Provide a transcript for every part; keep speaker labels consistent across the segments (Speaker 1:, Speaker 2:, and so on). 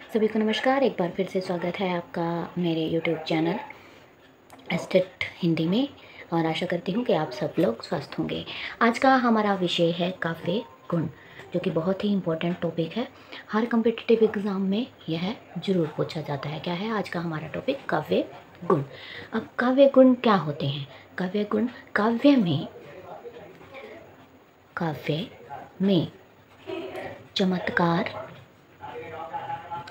Speaker 1: सभी को नमस्कार। एक बार फिर से स्वागत है आपका मेरे YouTube चैनल एस्टेट हिंदी में और आशा करती हूँ कि आप सब लोग स्वस्थ होंगे। आज का हमारा विषय है काव्य गुण, जो कि बहुत ही इम्पोर्टेंट टॉपिक है। हर कम्पिटिटिव एग्ज़ाम में यह ज़रूर पूछा जाता है। क्या है आज का हमारा टॉपिक? काव्य गुण। अब काव्य गुण क्या होते हैं? काव्य गुण काव्य में चमत्कार,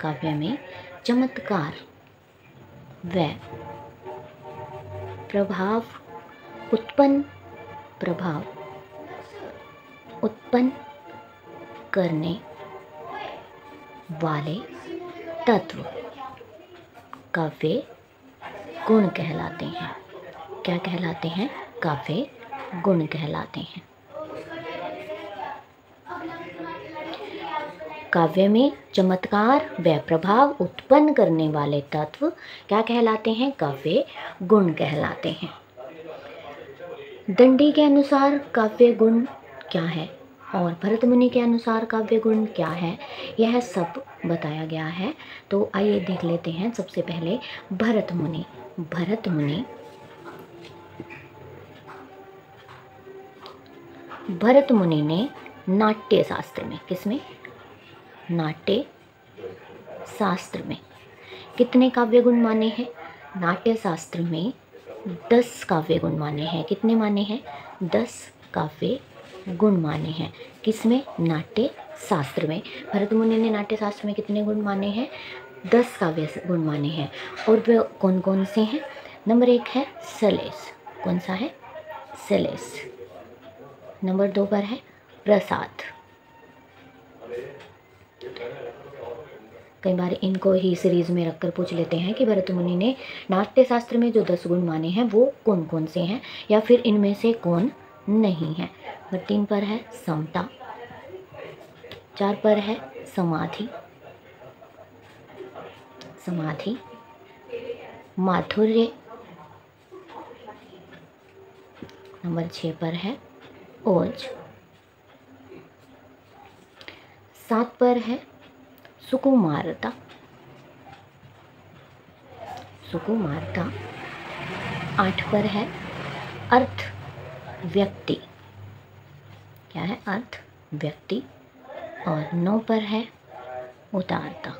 Speaker 1: काव्य में चमत्कार व प्रभाव उत्पन्न करने वाले तत्व काव्य गुण कहलाते हैं। क्या कहलाते हैं? काव्य गुण कहलाते हैं। काव्य में चमत्कार व प्रभाव उत्पन्न करने वाले तत्व क्या कहलाते हैं? काव्य गुण कहलाते हैं। दंडी के अनुसार काव्य गुण क्या है और भरत मुनि के अनुसार काव्य गुण क्या है, यह सब बताया गया है। तो आइए देख लेते हैं। सबसे पहले भरत मुनि ने नाट्य शास्त्र में, किसमें? नाट्य शास्त्र में कितने काव्य गुण माने हैं? नाट्य शास्त्र में 10 काव्य गुण माने हैं। कितने माने हैं? 10 काव्य गुण माने हैं। किसमें? नाट्य शास्त्र में। भरत मुनि ने नाट्य शास्त्र में कितने गुण माने हैं? 10 काव्य गुण माने हैं। और वे कौन कौन से हैं? नंबर 1 है सलेस। कौन सा है? सलेस। नंबर 2 पर है प्रसाद। कई बार इनको ही सीरीज में रखकर पूछ लेते हैं कि भरत मुनि ने नाट्य शास्त्र में जो 10 गुण माने हैं वो कौन कौन से हैं, या फिर इनमें से कौन नहीं है। और 3 पर है समता। 4 पर है समाधि माधुर्य। नंबर 6 पर है ओज। 7 पर है सुकुमारता। 8 पर है अर्थ व्यक्ति। क्या है? अर्थ व्यक्ति। और 9 पर है उदारता।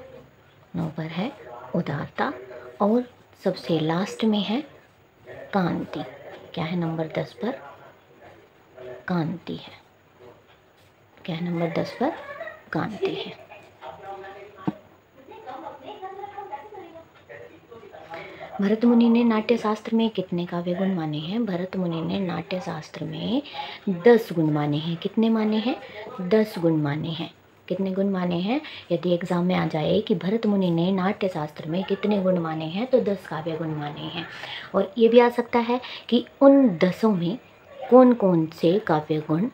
Speaker 1: 9 पर है उदारता। और सबसे लास्ट में है कांति। क्या है? नंबर 10 पर कांति है। क्या है? नंबर 10 पर कांति है। भरत मुनि ने नाट्य शास्त्र में कितने काव्य गुण माने हैं? भरत मुनि ने नाट्य शास्त्र में 10 गुण माने हैं। कितने माने हैं? 10 गुण माने हैं। कितने गुण माने हैं? यदि एग्जाम में आ जाए कि भरत मुनि ने नाट्य शास्त्र में कितने गुण माने हैं, तो 10 काव्य गुण माने हैं। और ये भी आ सकता है कि उन 10 में कौन कौन से काव्य गुण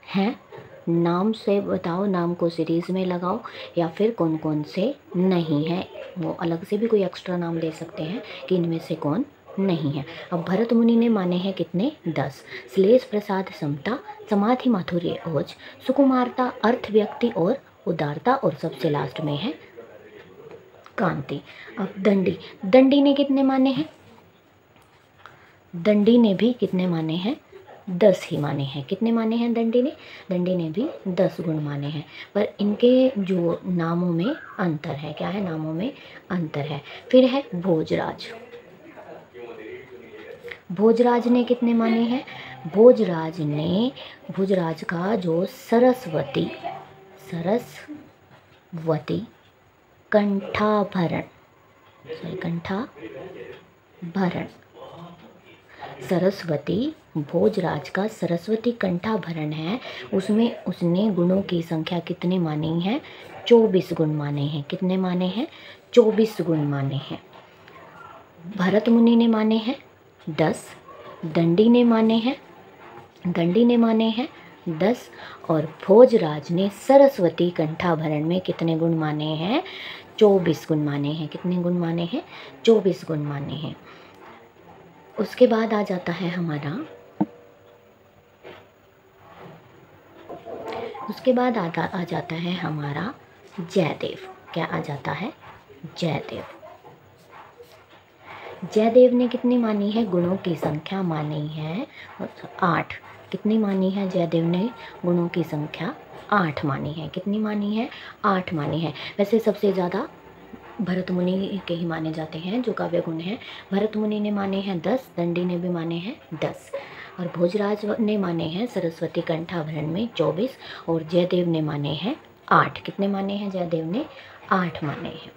Speaker 1: हैं, नाम से बताओ, नाम को सीरीज में लगाओ, या फिर कौन कौन से नहीं हैं, वो अलग से भी कोई एक्स्ट्रा नाम ले सकते हैं कि इनमें से कौन नहीं है। अब भरत मुनि ने माने हैं कितने? 10। श्लेष, प्रसाद, समता, समाधि, माधुर्य, ओज, सुकुमारता, अर्थ व्यक्ति और उदारता। और सबसे लास्ट में है कांति। अब दंडी ने कितने माने हैं? दंडी ने भी कितने माने हैं? 10 ही माने हैं। कितने माने हैं दंडी ने? दंडी ने भी 10 गुण माने हैं। पर इनके जो नामों में अंतर है। क्या है? नामों में अंतर है। फिर है भोजराज। भोजराज ने कितने माने हैं? भोजराज का जो सरस्वती कंठाभरण, सरस्वती, भोजराज का सरस्वती कंठाभरण है, उसमें उसने गुणों की संख्या कितने मानी है? 24 गुण माने हैं। कितने माने हैं? 24 गुण माने हैं। भरत मुनि ने माने हैं 10, दंडी ने माने हैं 10, और भोजराज ने सरस्वती कंठाभरण में कितने गुण माने हैं? 24 गुण माने हैं। कितने गुण माने हैं? 24 गुण माने हैं। उसके बाद आ जाता है हमारा उसके बाद आ जाता है हमारा जयदेव। क्या आ जाता है? जयदेव। जयदेव ने कितनी मानी है? गुणों की संख्या मानी है 8। कितनी मानी है? जयदेव ने गुणों की संख्या 8 मानी है। कितनी मानी है? 8 मानी है। वैसे सबसे ज़्यादा भरत मुनि के ही माने जाते हैं जो काव्य गुण हैं। भरत मुनि ने माने हैं 10, दंडी ने भी माने हैं 10, और भोजराज ने माने हैं सरस्वती कंठाभरण में 24, और जयदेव ने माने हैं 8। कितने माने हैं? जयदेव ने 8 माने हैं।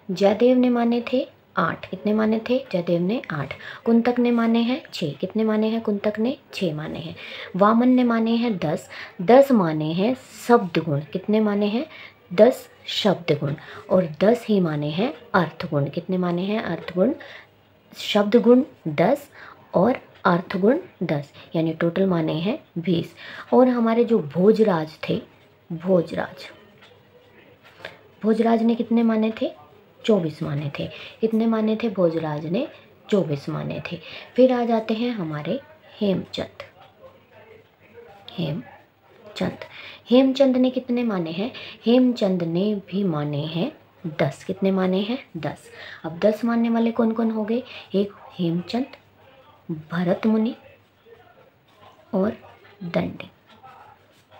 Speaker 1: जयदेव ने माने थे 8। कितने माने थे? जयदेव ने 8। कुंतक ने माने हैं 6। कितने माने हैं? कुंतक ने 6 माने हैं। वामन ने माने हैं 10। 10 माने हैं शब्द गुण। कितने माने हैं? 10 शब्द गुण, और 10 ही माने हैं अर्थ गुण। कितने माने हैं? अर्थ गुण। शब्द गुण 10 और अर्थ गुण 10, यानी टोटल माने हैं 20। और हमारे जो भोजराज थे, भोजराज ने कितने माने थे? 24 माने थे। कितने माने थे? भोजराज ने 24 माने थे। फिर आ जाते हैं हमारे हेमचंद। हेमचंद ने कितने माने हैं? हेमचंद ने भी माने हैं 10। कितने माने हैं? 10। अब 10 मानने वाले कौन कौन हो गए? एक हेमचंद, भरत मुनि और दंडी।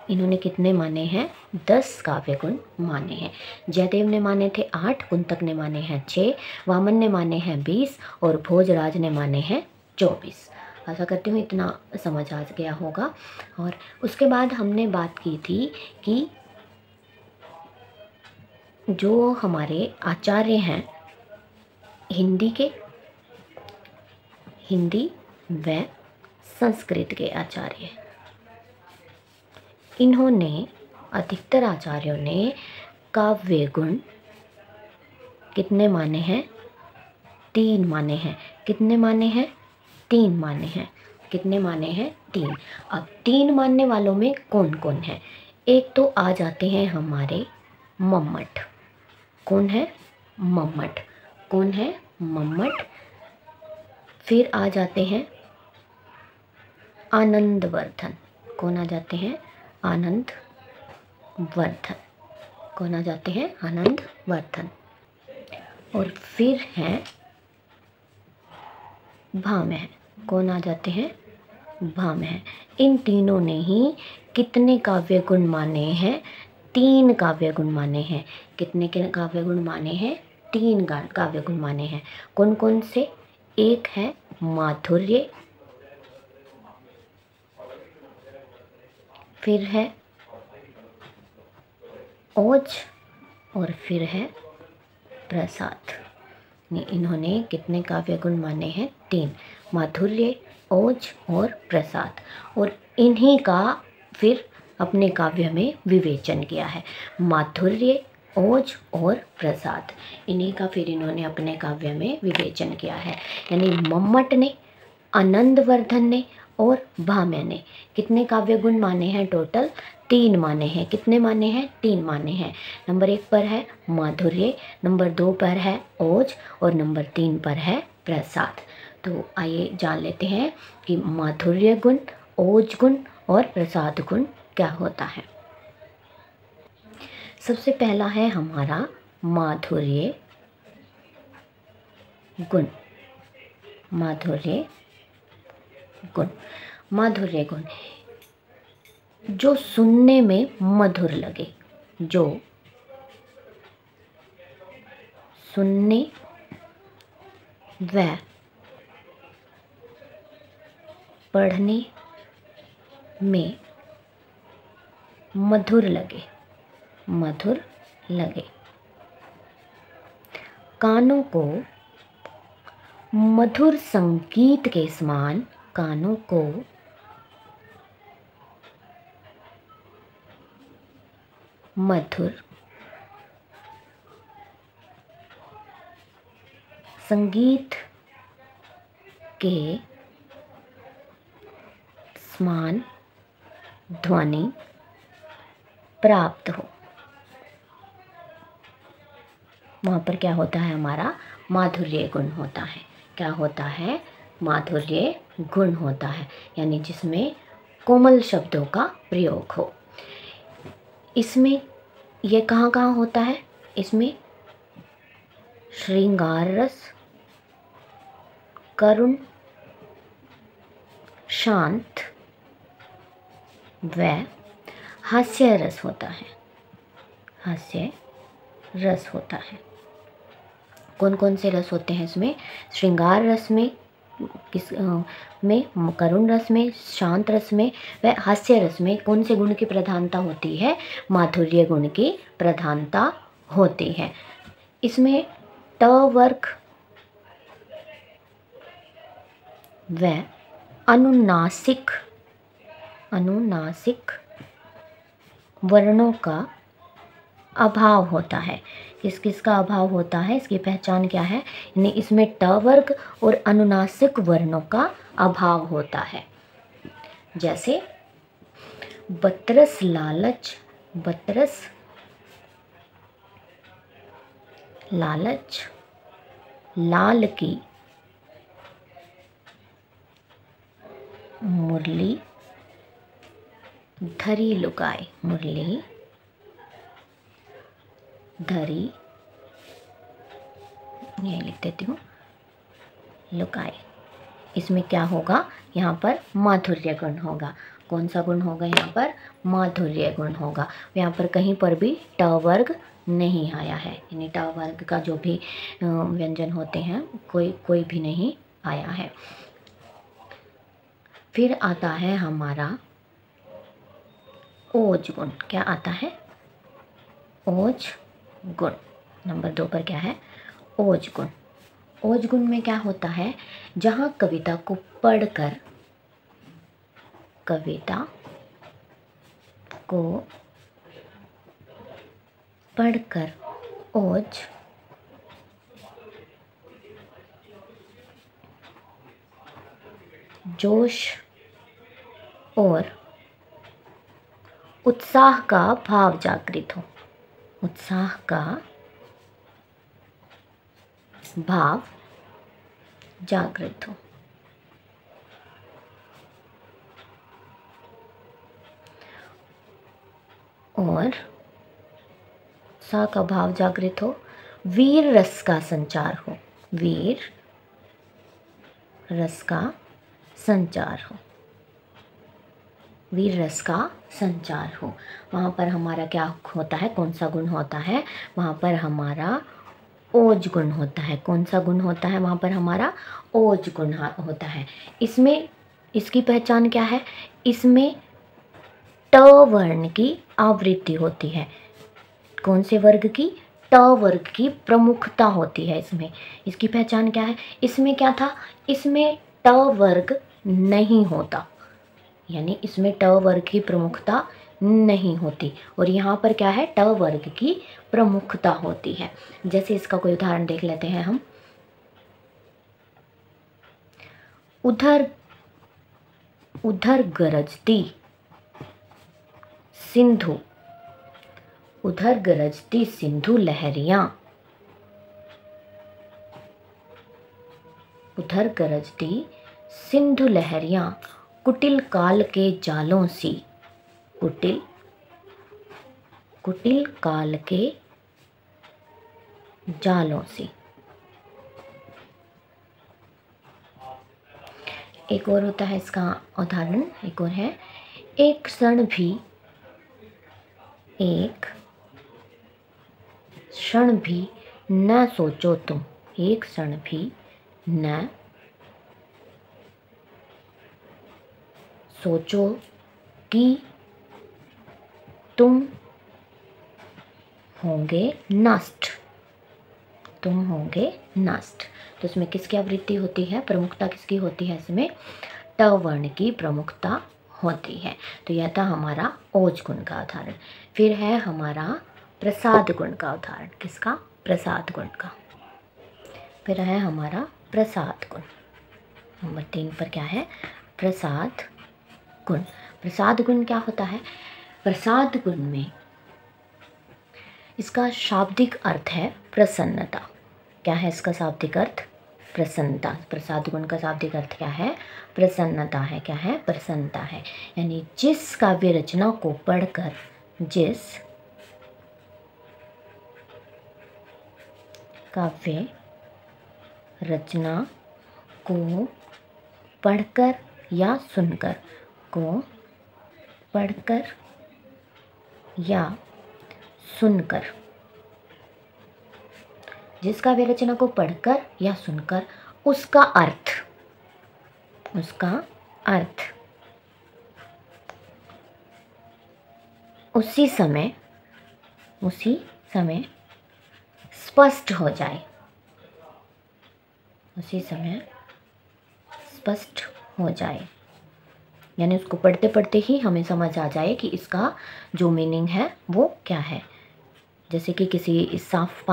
Speaker 1: इन्होंने कितने माने हैं? 10 काव्य गुण माने हैं। जयदेव ने माने थे 8, कुंतक ने माने हैं 6, वामन ने माने हैं 20, और भोजराज ने माने हैं 24। आशा करती हूँ इतना समझ आ गया होगा। और उसके बाद हमने बात की थी कि जो हमारे आचार्य हैं हिंदी व संस्कृत के आचार्य, इन्होंने अधिकतर आचार्यों ने काव्य गुण कितने माने हैं? 3 माने हैं। कितने माने हैं? 3 माने हैं। कितने माने हैं? 3। अब 3 मानने वालों में कौन कौन है? एक तो आ जाते हैं हमारे मम्मट। कौन है? मम्मट। कौन है? मम्मट। फिर आ जाते हैं आनंदवर्धन। कौन आ जाते हैं? आनंदवर्धन। कौन आ जाते हैं? आनंदवर्धन। और फिर हैं भामह। कौन आ जाते हैं? भामह। इन तीनों ने ही कितने काव्य गुण माने हैं? 3 काव्य गुण माने हैं। कितने के काव्य गुण माने हैं? 3 काव्य गुण माने हैं। कौन कौन से? एक है माधुर्य, फिर है ओज, और फिर है प्रसाद। इन्होंने कितने काव्य गुण माने हैं? 3, माधुर्य, ओज और प्रसाद। और इन्हीं का फिर अपने काव्य में विवेचन किया है। माधुर्य, ओज और प्रसाद, इन्हीं का फिर इन्होंने अपने काव्य में विवेचन किया है। यानी मम्मट ने, आनंदवर्धन ने और भाम्य ने कितने काव्य गुण माने हैं? टोटल 3 माने हैं। कितने माने हैं? 3 माने हैं। नंबर 1 पर है माधुर्य, नंबर 2 पर है ओज, और नंबर 3 पर है प्रसाद। तो आइए जान लेते हैं कि माधुर्य गुण, ओज गुण और प्रसाद गुण क्या होता है। सबसे पहला है हमारा माधुर्य गुण। माधुर्य गुण, माधुर्य गुण जो सुनने में मधुर लगे, जो सुनने व पढ़ने में मधुर लगे, मधुर लगे। कानों को मधुर संगीत के समान, कानों को मधुर संगीत के समान ध्वनि प्राप्त हो। वहाँ पर क्या होता है? हमारा माधुर्य गुण होता है। क्या होता है? माधुर्य गुण होता है, यानी जिसमें कोमल शब्दों का प्रयोग हो। इसमें ये कहाँ कहाँ होता है इसमें? श्रृंगार रस, करुण, शांत व हास्य रस होता है। हास्य रस होता है। कौन कौन से रस होते हैं इसमें? श्रृंगार रस में, करुण रस में, शांत रस में व हास्य रस में कौन से गुण की प्रधानता होती है? माधुर्य गुण की प्रधानता होती है। इसमें ट वर्ग व अनुनासिक वर्णों का अभाव होता है। किस किस का अभाव होता है? इसकी पहचान क्या है? यानी इसमें ट वर्ग और अनुनासिक वर्णों का अभाव होता है। जैसे बतरस लालच, बतरस लालच, लाल की मुरली धरी लुकाए, मुरली धरी, ये लिख देती हूँ, लुकाए। इसमें क्या होगा? यहाँ पर माधुर्य गुण होगा। कौन सा गुण होगा यहाँ पर? माधुर्य गुण होगा। यहाँ पर कहीं पर भी ट वर्ग नहीं आया है, यानी ट वर्ग का जो भी व्यंजन होते हैं कोई भी नहीं आया है। फिर आता है हमारा ओज गुण। क्या आता है? ओज गुण। नंबर 2 पर क्या है? ओज गुण। ओज गुण में क्या होता है? जहाँ कविता को पढ़कर, कविता को पढ़कर ओज जोश और उत्साह का भाव जागृत हो, उत्साह का भाव जागृत हो। और उत्साह का भाव जागृत हो, वीर रस का संचार हो, वीर रस का संचार हो, वीर रस का संचार हो। वहाँ पर हमारा क्या होता है? कौन सा गुण होता है? वहाँ पर हमारा ओज गुण होता है। कौन सा गुण होता है? वहाँ पर हमारा ओज गुण होता है। इसमें इसकी पहचान क्या है? इसमें ट वर्ण की आवृत्ति होती है। कौन से वर्ग की? ट वर्ग की प्रमुखता होती है इसमें। इसकी पहचान क्या है? इसमें क्या था? इसमें ट वर्ग नहीं होता, यानी इसमें ट वर्ग की प्रमुखता नहीं होती। और यहाँ पर क्या है? ट वर्ग की प्रमुखता होती है। जैसे इसका कोई उदाहरण देख लेते हैं हम। उधर उधर गरजती सिंधु, उधर गरजती सिंधु लहरियां, उधर गरजती सिंधु लहरियां कुटिल काल के जालों सी, कुटिल काल के जालों सी। एक और होता है इसका उदाहरण, एक और है, एक क्षण भी न सोचो तुम, एक क्षण भी न सोचो कि तुम होंगे नष्ट, तुम होंगे नष्ट। तो इसमें किसकी आवृत्ति होती है? प्रमुखता किसकी होती है? इसमें ट वर्ण की प्रमुखता होती है। तो यह था हमारा ओज गुण का उदाहरण। फिर है हमारा प्रसाद गुण का उदाहरण। किसका? प्रसाद गुण का। फिर है हमारा प्रसाद गुण। नंबर 3 पर क्या है? प्रसाद गुण। प्रसाद गुण क्या होता है? प्रसाद गुण में इसका शाब्दिक अर्थ है प्रसन्नता। क्या है इसका शाब्दिक अर्थ? प्रसन्नता। प्रसाद गुण का शाब्दिक अर्थ क्या है? प्रसन्नता है। क्या है? प्रसन्नता है। यानी जिस काव्य रचना को पढ़कर, जिस काव्य रचना को पढ़कर या सुनकर, को पढ़कर या सुनकर। जिस काव्य रचना को पढ़कर या सुनकर उसका अर्थ उसी समय स्पष्ट हो जाए, यानी उसको पढ़ते पढ़ते ही हमें समझ आ जाए कि इसका जो मीनिंग है वो क्या है। जैसे कि किसी साफ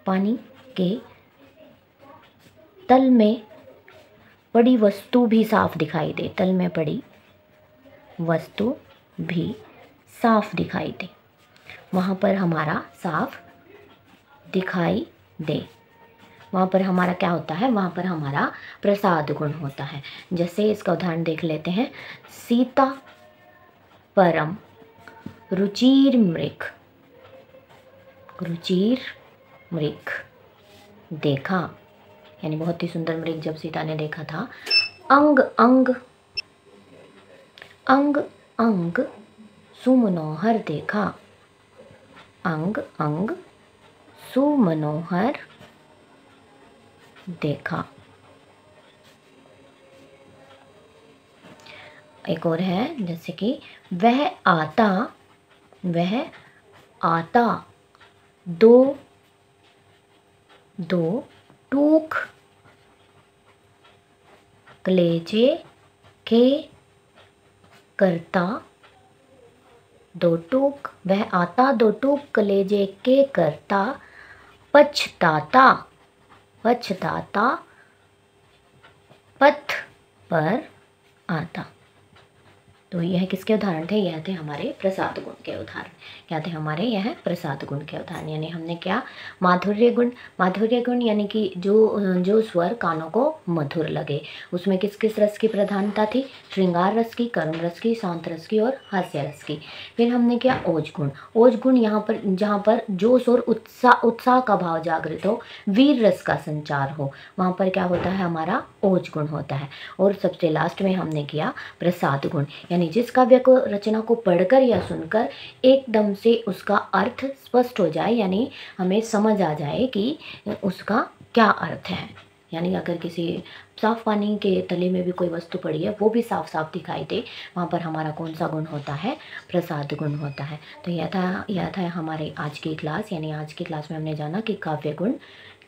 Speaker 1: पानी के तल में पड़ी वस्तु भी साफ दिखाई दे, तल में पड़ी वस्तु भी साफ दिखाई दे, वहाँ पर हमारा साफ दिखाई दे, वहाँ पर हमारा क्या होता है, वहाँ पर हमारा प्रसाद गुण होता है। जैसे इसका उदाहरण देख लेते हैं। सीता परम रुचिर मृग देखा, यानी बहुत ही सुंदर मृग जब सीता ने देखा था। अंग अंग सुमनोहर देखा, अंग सुमनोहर देखा। एक और है, जैसे कि वह आता दो टूक कलेजे के करता, वह आता दो टूक कलेजे के करता, पछताता पथ पर आता। तो यह किसके उदाहरण थे? यह थे हमारे प्रसाद गुण के उदाहरण। क्या थे हमारे? यह प्रसाद गुण के उदाहरण। यानी हमने क्या, माधुर्य गुण यानी कि जो स्वर कानों को मधुर लगे। उसमें किस किस रस की प्रधानता थी? श्रृंगार रस की, करुण रस की, शांत रस की और हास्य रस की। फिर हमने क्या, ओज गुण यहाँ पर जहाँ पर जोश और उत्साह का भाव जागृत हो, वीर रस का संचार हो, वहाँ पर क्या होता है, हमारा ओज गुण होता है। और सबसे लास्ट में हमने किया प्रसाद गुण, यानी जिस काव्य को रचना को पढ़कर या सुनकर एकदम से उसका अर्थ स्पष्ट हो जाए, यानी हमें समझ आ जाए कि उसका क्या अर्थ है। यानी अगर किसी साफ पानी के तले में भी कोई वस्तु पड़ी है, वो भी साफ साफ दिखाई दे, वहाँ पर हमारा कौन सा गुण होता है? प्रसाद गुण होता है। तो यह था हमारे आज की क्लास। यानी आज की क्लास में हमने जाना कि काव्य गुण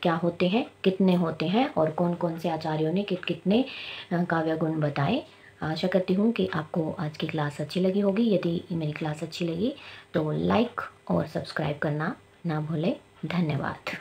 Speaker 1: क्या होते हैं, कितने होते हैं और कौन कौन से आचार्यों ने कितने काव्य गुण बताए। आशा करती हूँ कि आपको आज की क्लास अच्छी लगी होगी। यदि मेरी क्लास अच्छी लगी तो लाइक और सब्सक्राइब करना ना भूलें। धन्यवाद।